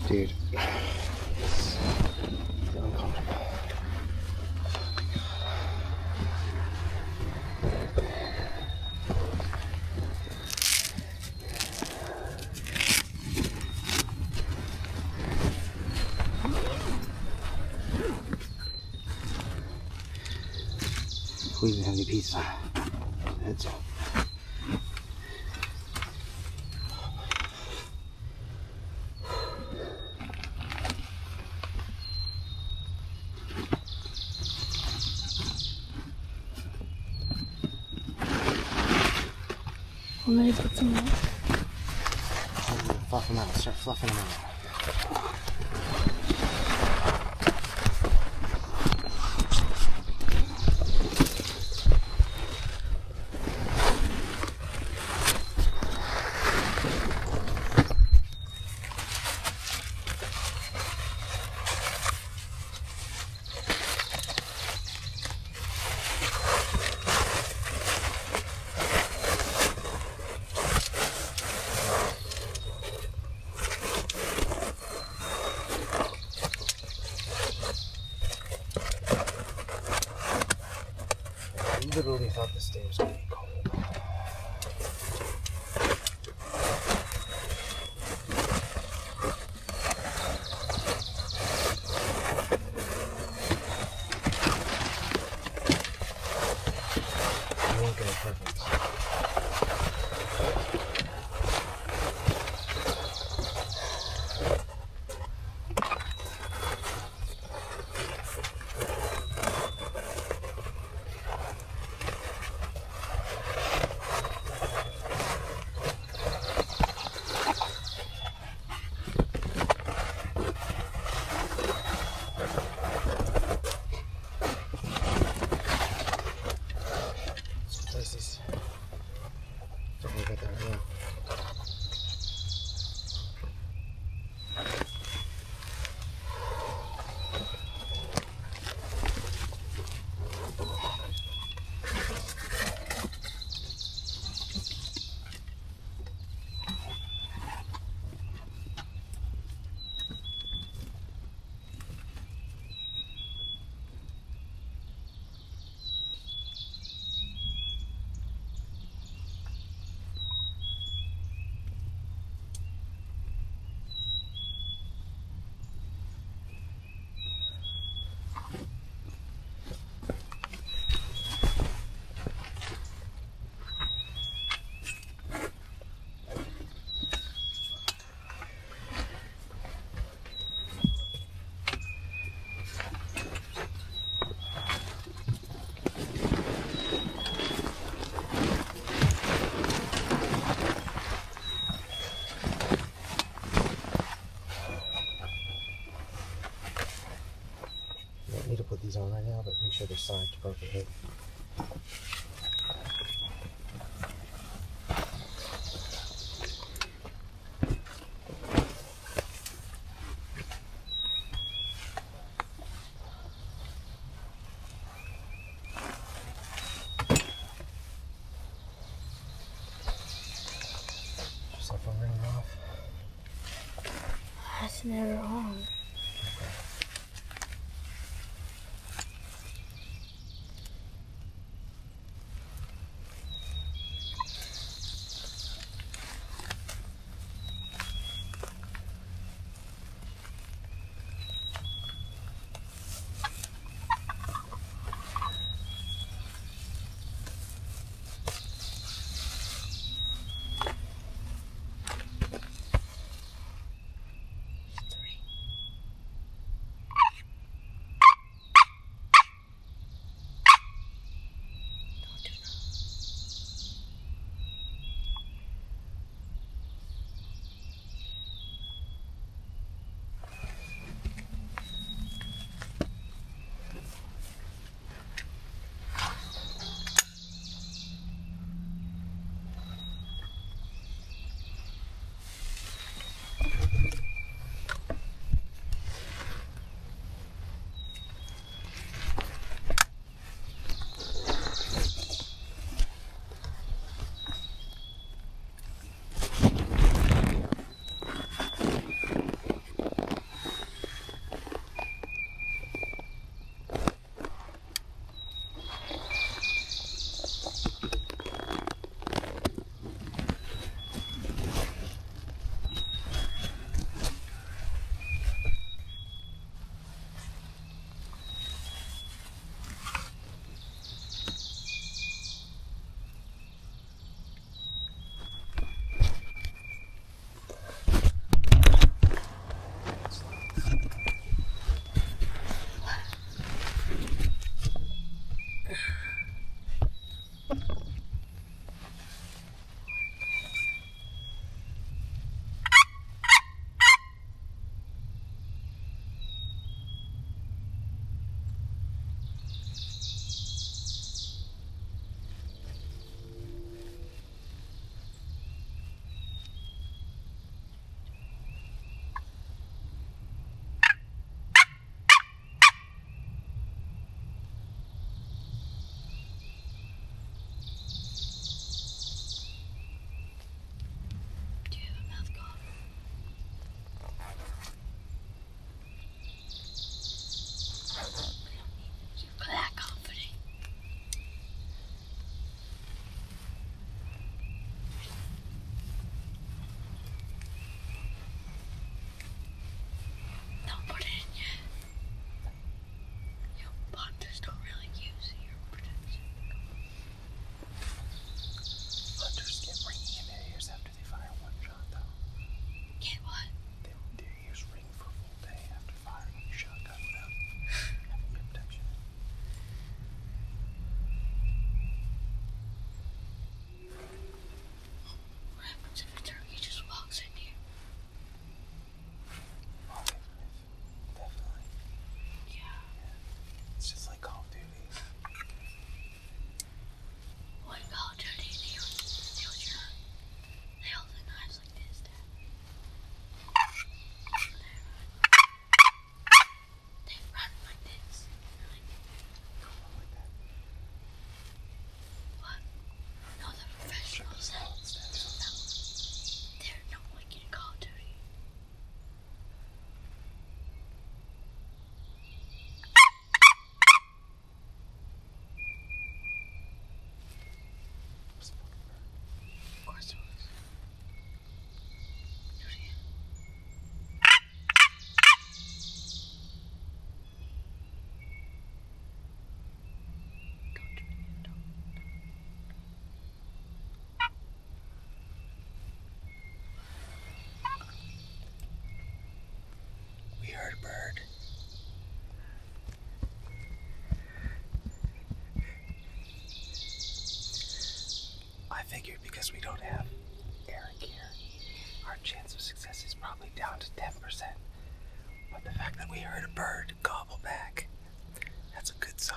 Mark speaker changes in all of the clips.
Speaker 1: Dude, it's uncomfortable. We didn't have any pizza. That's all.
Speaker 2: Well, maybe put some more.
Speaker 1: Fluff them out. Start fluffing them out. I literally thought this day was going to be cold. I won't get a preference. Places. Don't worry about that right now. Need to put these on right now, but make sure they're sized appropriately. Just like I'm ringing off.
Speaker 2: That's never on.
Speaker 1: chance of success is probably down to 10%. But the fact that we heard a bird gobble back, that's a good sign.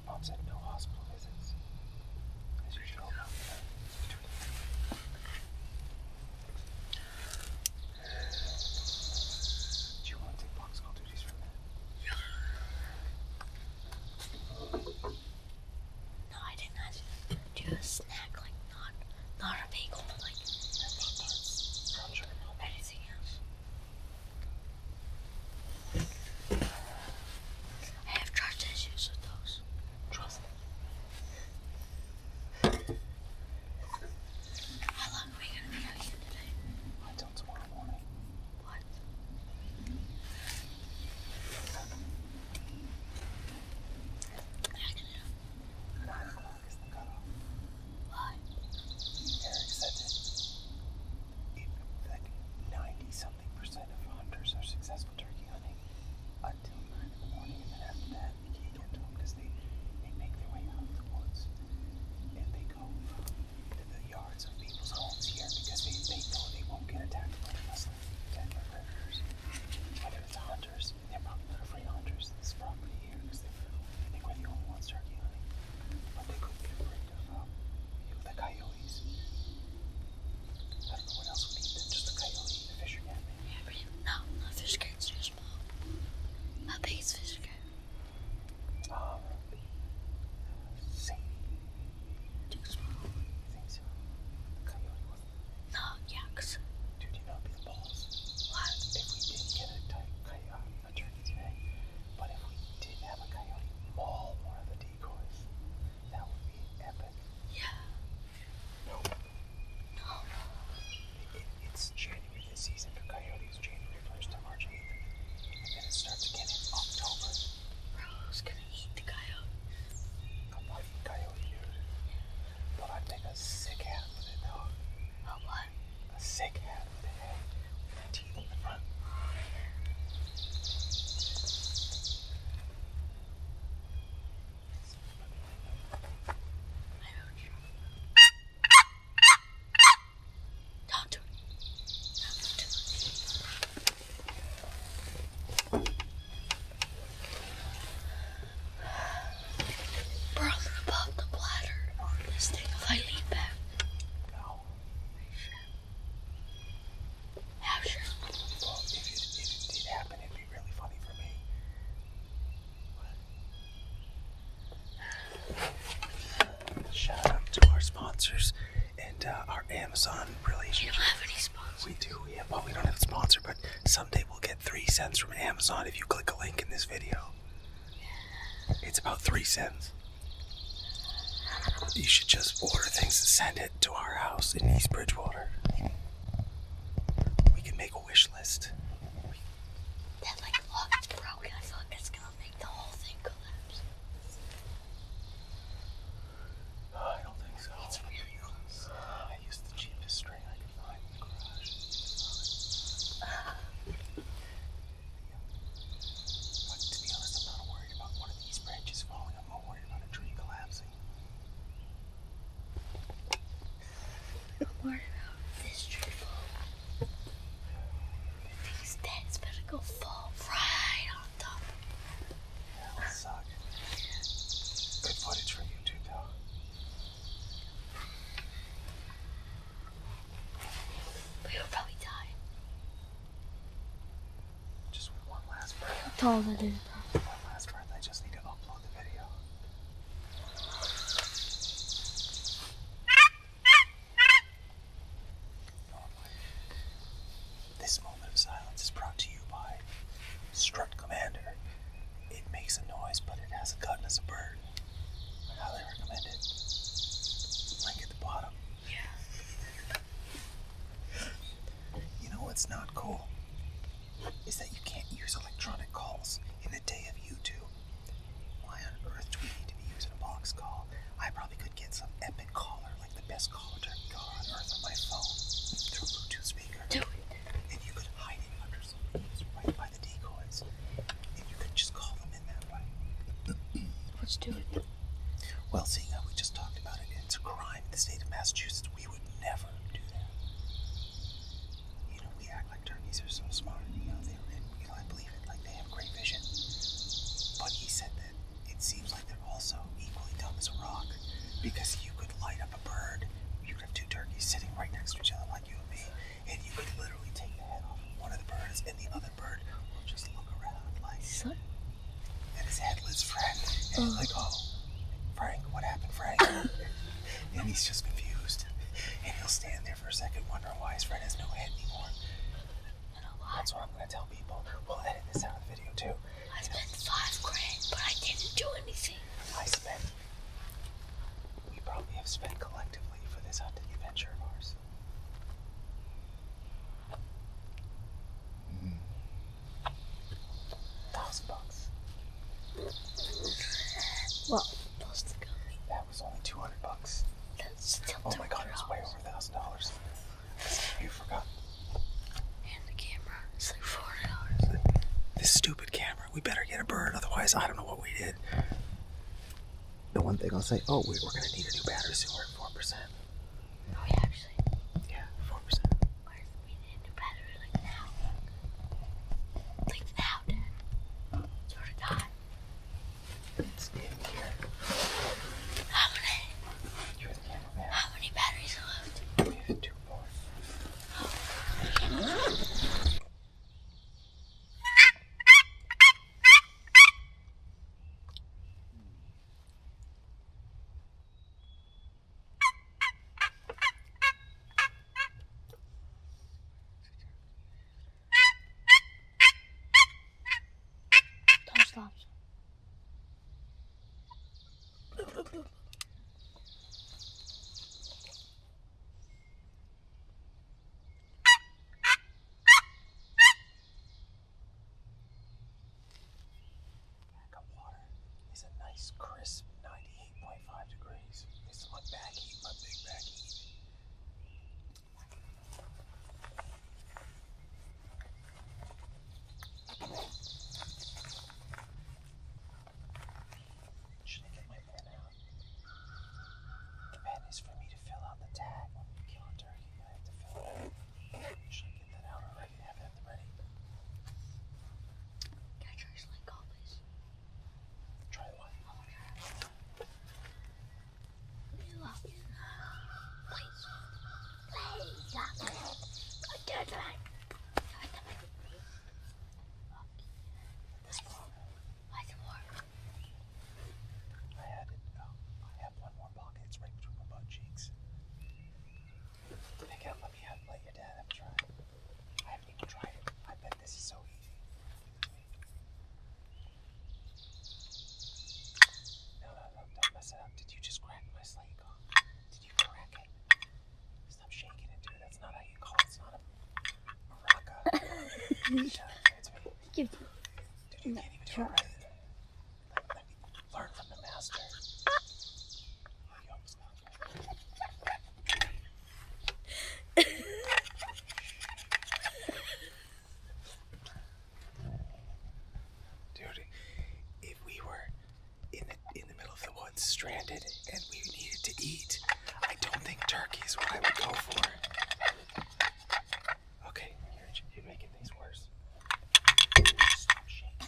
Speaker 1: Mom said no hospital visits. As usual. Do you want to take box call duties from that?
Speaker 2: No, I didn't ask you to do a snack, like not a bagel, like anything else. I have trust issues with those.
Speaker 1: Trust.
Speaker 2: How long are we gonna be out here today?
Speaker 1: Until tomorrow morning.
Speaker 2: What? I can do.
Speaker 1: 9 o'clock is the cutoff.
Speaker 2: Why?
Speaker 1: Eric said that like 90-something% of hunters are successful turkey hunting until 9 in the morning, and then after that you can't get to them because they make their way out of the woods and they go to the yards of people's homes here because they know they won't get attacked by predators. Whether it's hunters, they're probably not afraid of hunters in this property here because I think we're the only ones turkey hunting, but they could be afraid of the coyotes. I don't know what else would eat than just a coyote, the fisher cat maybe.
Speaker 2: Yeah, but no, fish cans too small. How big is fish can?
Speaker 1: Sadie,
Speaker 2: Too small.
Speaker 1: you think so? The coyote was.
Speaker 2: No, yeah, 'cause
Speaker 1: Dude, you know it'd be the balls.
Speaker 2: what?
Speaker 1: If we didn't get a turkey today, but if we did have a coyote maul one of the decoys, that would be epic.
Speaker 2: Yeah.
Speaker 1: No.
Speaker 2: No.
Speaker 1: It's January this season for coyotes, January 1st to March 8th. And then it starts again in October.
Speaker 2: Bro, who's gonna eat the coyote?
Speaker 1: I'm not eating coyote, dude. But I'd make a sick hat with it, though.
Speaker 2: Oh, what?
Speaker 1: A sick hat with a head with teeth in the front.
Speaker 2: I heard you. Don't do it. Not too much. Bro, I'm above the bladder on this thing if I lean back.
Speaker 1: No.
Speaker 2: How sure?
Speaker 1: Well, if it did happen, it'd be really funny for me. Shout out to our sponsors and our Amazon
Speaker 2: You
Speaker 1: relationship.
Speaker 2: don't have any sponsors.
Speaker 1: We do. Well, we don't have a sponsor, but someday we'll get 3 cents from Amazon if you click a link in this video. It's about 3 cents. You should just order things and send it to our house in East Bridgewater. We can make a wish list.
Speaker 2: That like lock is broken. I feel like it's gonna make the whole thing collapse.
Speaker 1: I don't think so.
Speaker 2: It's really close.
Speaker 1: I used the cheapest string I could find in the garage. But to be honest, I'm not worried about one of these branches falling. I'm more worried about a tree collapsing.
Speaker 2: I'm worried about this tree fall.
Speaker 1: If these
Speaker 2: Tell them I did.
Speaker 1: My last breath, I just need to upload the video. This moment of silence is brought to you by Strut Commander. It makes a noise, but it has a gut as a bird. I highly recommend it. Link at the bottom.
Speaker 2: Yeah.
Speaker 1: You know what's not cool? Is that you can't use electronic calls in the day of YouTube. Why on earth do we need to be using a box call? I probably could get some epic caller, like the best caller turkey caller on earth on my phone through a Bluetooth speaker.
Speaker 2: Do it.
Speaker 1: And you could hide it under something right by the decoys. And you could just call them in that way.
Speaker 2: Let's do it.
Speaker 1: Well, seeing how we just talked about it, it's a crime in the state of Massachusetts. We would never do that. You know, we act like turkeys are so smart. You know, I believe it, like they have great vision. But he said that it seems like they're also equally dumb as a rock. Because you could light up a bird. You could have two turkeys sitting right next to each other like you and me. And you could literally take the head off of one of the birds, and the other bird will just look around like...
Speaker 2: Son.
Speaker 1: And his headless friend. And he's like, oh, Frank, what happened, Frank? And he's just confused. And he'll stand there for a second wondering why his friend has no head anymore. That's what I'm going to tell people. We'll edit this out of the video too.
Speaker 2: I spent $5,000, but I didn't do anything.
Speaker 1: We probably have spent collectively for this hunting adventure of ours. $1,000.
Speaker 2: Well, plus the gun.
Speaker 1: That was only $200.
Speaker 2: That's still
Speaker 1: Oh my god, it was way over $1,000. You forgot.
Speaker 2: And the camera. It's like $400.
Speaker 1: This stupid camera. We better get a bird, otherwise I don't know what we did. The one thing I'll say, oh, we're going to need a new battery soon. We're at 4%.
Speaker 2: Oh, yeah, actually.
Speaker 1: Yeah, 4%.
Speaker 2: Why do we need a new battery like now? Like now, Dad. Sort of not.
Speaker 1: It's in here.
Speaker 2: How many?
Speaker 1: You're the cameraman.
Speaker 2: How many batteries are left?
Speaker 1: We have 2 more.
Speaker 2: Time stops.
Speaker 1: Backup water is a nice, crisp 98.5 degrees. This is my back heat, my big back heat. Should I get my pen out? The pen is for me to fill out the tag when we kill a turkey. I have to fill it out. Should I get that out already? Have it at the ready?
Speaker 2: Can I try to link all these?
Speaker 1: Try what?
Speaker 2: Oh my god. Please lock it. Please. Please lock it. I did it.
Speaker 1: This one.
Speaker 2: Why does it work?
Speaker 1: I had it. Oh, I have one more pocket. It's right between my butt cheeks. Pick it up. Let your dad have a try. I haven't even tried it. I bet this is so easy. No, don't mess it up. Did you just crack my slate? Did you crack it? Stop shaking it, dude. That's not how you call it. It's not a maraca. Give it to me.
Speaker 2: Give
Speaker 1: Dude, you can't even do it right. Let me learn from the master. Oh, you almost got me. Dude, if we were in the middle of the woods, stranded, and we needed to eat, I don't think turkey is what I would go for. Okay, you're making things worse. Stop shaking.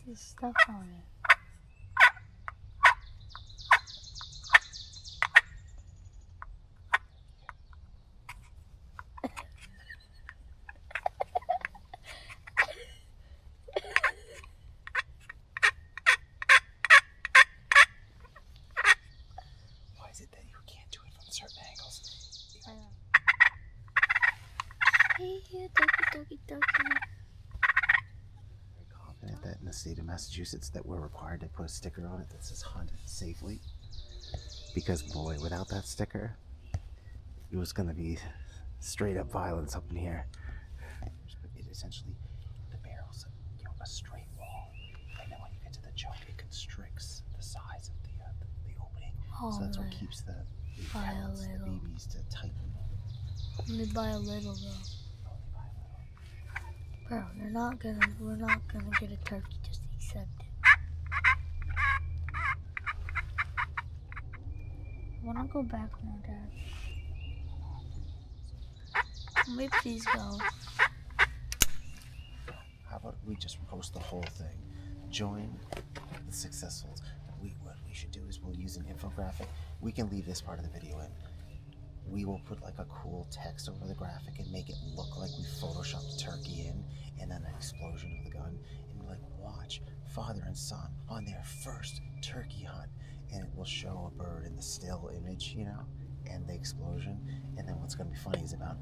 Speaker 2: this stuff on it?
Speaker 1: Why is it that you can't do it from certain angles?
Speaker 2: I know. Hey, doggy.
Speaker 1: Very confident that in the state of Massachusetts that we're required to put a sticker on it that says hunt safely. Because boy, without that sticker, it was going to be straight up violence up in here. It essentially, the barrel's a straight wall, and then when you get to the choke, it constricts the size of the opening. So that's what keeps the pellets, the BBs to tighten.
Speaker 2: Only by a little though. Bro, we're not gonna get a turkey, just accept it. I wanna go back now, Dad. Can we please go?
Speaker 1: How about we just post the whole thing? Join the successfuls. What we should do is we'll use an infographic. We can leave this part of the video in. We will put like a cool text over the graphic and make it look like we photoshopped a turkey in, and then an explosion of the gun, and we're like, watch father and son on their first turkey hunt, and it will show a bird in the still image, and the explosion. And then what's going to be funny is about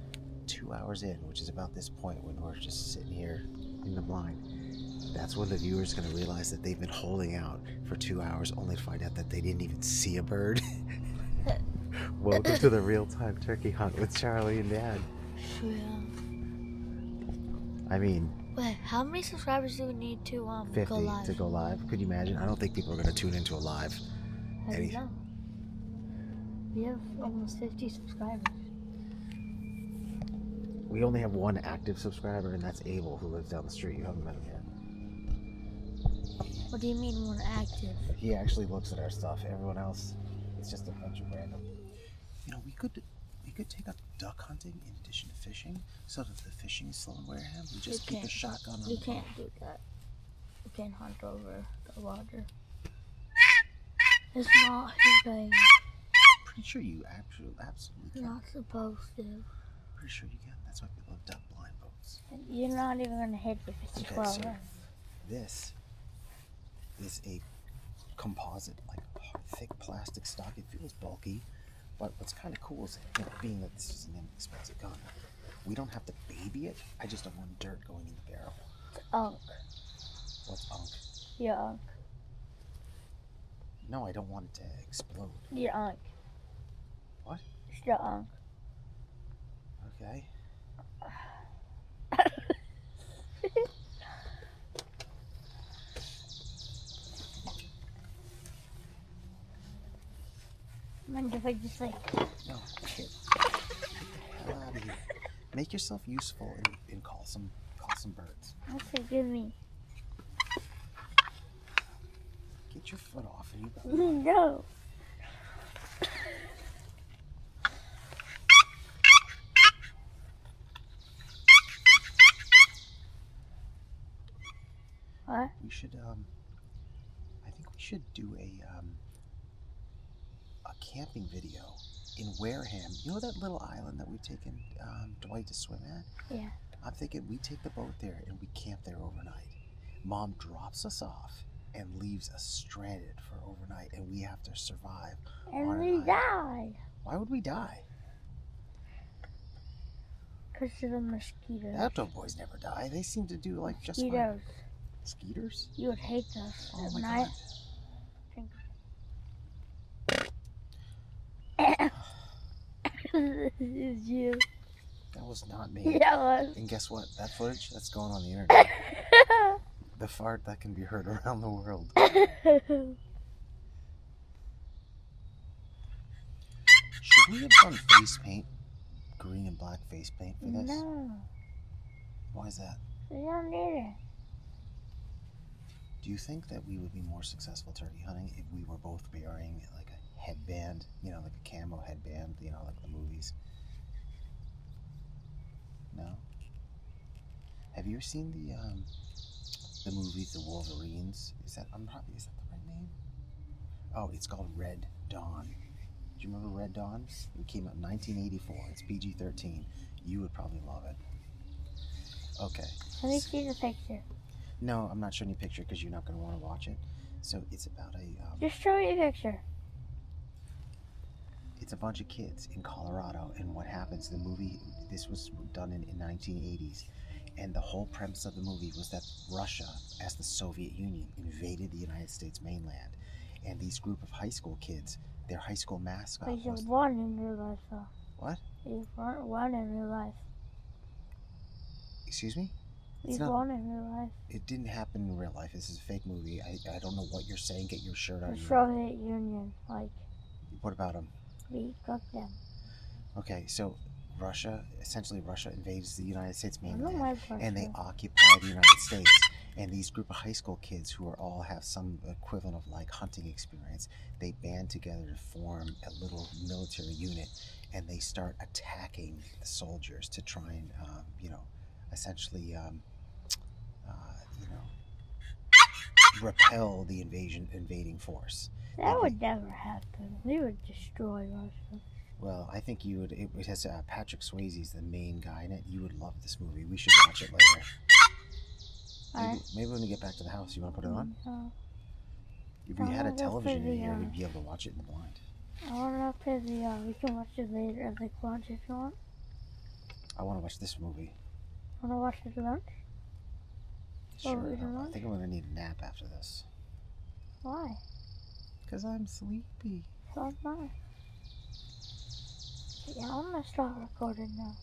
Speaker 1: 2 hours in, which is about this point when we're just sitting here in the blind, that's when the viewer's going to realize that they've been holding out for 2 hours only to find out that they didn't even see a bird. Welcome to the real-time turkey hunt with Charlie and Dad.
Speaker 2: Yeah.
Speaker 1: I mean...
Speaker 2: Wait, how many subscribers do we need to
Speaker 1: 50
Speaker 2: go live?
Speaker 1: to go live. Could you imagine? I don't think people are going to tune into a live.
Speaker 2: I don't know. We have almost 50 subscribers.
Speaker 1: We only have one active subscriber, and that's Abel, who lives down the street. You haven't met him yet.
Speaker 2: What do you mean one active?
Speaker 1: He actually looks at our stuff. Everyone else, it's just a bunch of random. We could take up duck hunting in addition to fishing, so that the fishing is slow in Wareham. We just keep the shotgun on.
Speaker 2: We can't do that. We can't hunt over the water. It's not his bag.
Speaker 1: Pretty sure you absolutely can.
Speaker 2: You're not supposed to.
Speaker 1: Pretty sure you can. That's why people have duck blind boats.
Speaker 2: You're not even gonna hit if it's 12.
Speaker 1: So this is a composite, like thick plastic stock. It feels bulky, but what's kind of cool is, being that this is an inexpensive gun, we don't have to baby it. I just don't want dirt going in the barrel.
Speaker 2: It's unk.
Speaker 1: What's unk?
Speaker 2: Your unk.
Speaker 1: No, I don't want it to explode.
Speaker 2: Your unk.
Speaker 1: What?
Speaker 2: It's your unk.
Speaker 1: Okay.
Speaker 2: Mind if I just
Speaker 1: No. Get the hell out of here. Make yourself useful and call some birds.
Speaker 2: Okay, give me.
Speaker 1: Get your foot off and
Speaker 2: No. What?
Speaker 1: We should I think we should do a camping video in Wareham. You know that little island that we've taken Dwight to swim at?
Speaker 2: Yeah.
Speaker 1: I'm thinking we take the boat there and we camp there overnight. Mom drops us off and leaves us stranded for overnight, and we have to survive.
Speaker 2: And we die.
Speaker 1: Why would we die?
Speaker 2: Because of the mosquitoes.
Speaker 1: Outdoor boys never die. They seem to do like just fine.
Speaker 2: Mosquitoes.
Speaker 1: Skeeters?
Speaker 2: You would hate us
Speaker 1: Oh
Speaker 2: at
Speaker 1: my
Speaker 2: night.
Speaker 1: God.
Speaker 2: This is you.
Speaker 1: That was not me.
Speaker 2: Yeah, it was.
Speaker 1: And guess what? That footage, that's going on the internet. The fart that can be heard around the world. Should we have done face paint? Green and black face paint for this?
Speaker 2: No.
Speaker 1: Why is that?
Speaker 2: We don't need it.
Speaker 1: Do you think that we would be more successful turkey hunting if we were both wearing like a headband, like a camo headband, like the movies? No? Have you ever seen the movies, the Wolverines. Is that the right name? Oh, it's called Red Dawn. Do you remember Red Dawn? It came out in 1984. It's PG-13. You would probably love it. Okay.
Speaker 2: Let me see the picture.
Speaker 1: No, I'm not showing you a picture because you're not going to want to watch it. So it's about
Speaker 2: Just show me a picture.
Speaker 1: it's a bunch of kids in Colorado, and what happens? The movie, this was done in 1980s, and the whole premise of the movie was that Russia, as the Soviet Union, invaded the United States mainland, and these group of high school kids, their high school mascot
Speaker 2: But you
Speaker 1: was
Speaker 2: won in real life, though.
Speaker 1: what?
Speaker 2: You won in real life.
Speaker 1: Excuse me?
Speaker 2: You won in real life.
Speaker 1: It didn't happen in real life. This is a fake movie. I don't know what you're saying. Get your shirt on.
Speaker 2: The Soviet Union,
Speaker 1: What about them?
Speaker 2: we cooked them.
Speaker 1: Okay, so Russia invades the United States
Speaker 2: I know
Speaker 1: mainland,
Speaker 2: my part.
Speaker 1: and they occupy the United States. And these group of high school kids who are all have some equivalent of like hunting experience, they band together to form a little military unit, and they start attacking the soldiers to try and, essentially, repel the invading force.
Speaker 2: That would never happen. We would destroy Russia.
Speaker 1: Well, I think you would. It has Patrick Swayze's the main guy in it. You would love this movie. We should watch it later. Maybe when we get back to the house, you want to put it on?
Speaker 2: No.
Speaker 1: If we had a television in here, we'd be able to watch it in the blind.
Speaker 2: I want to play we can watch it later at lunch if you want.
Speaker 1: I want to watch this movie.
Speaker 2: Want to watch it at lunch?
Speaker 1: Sure. I think I'm going to need a nap after this.
Speaker 2: Why?
Speaker 1: Because I'm sleepy.
Speaker 2: So am I. Yeah, I'm going to start recording now.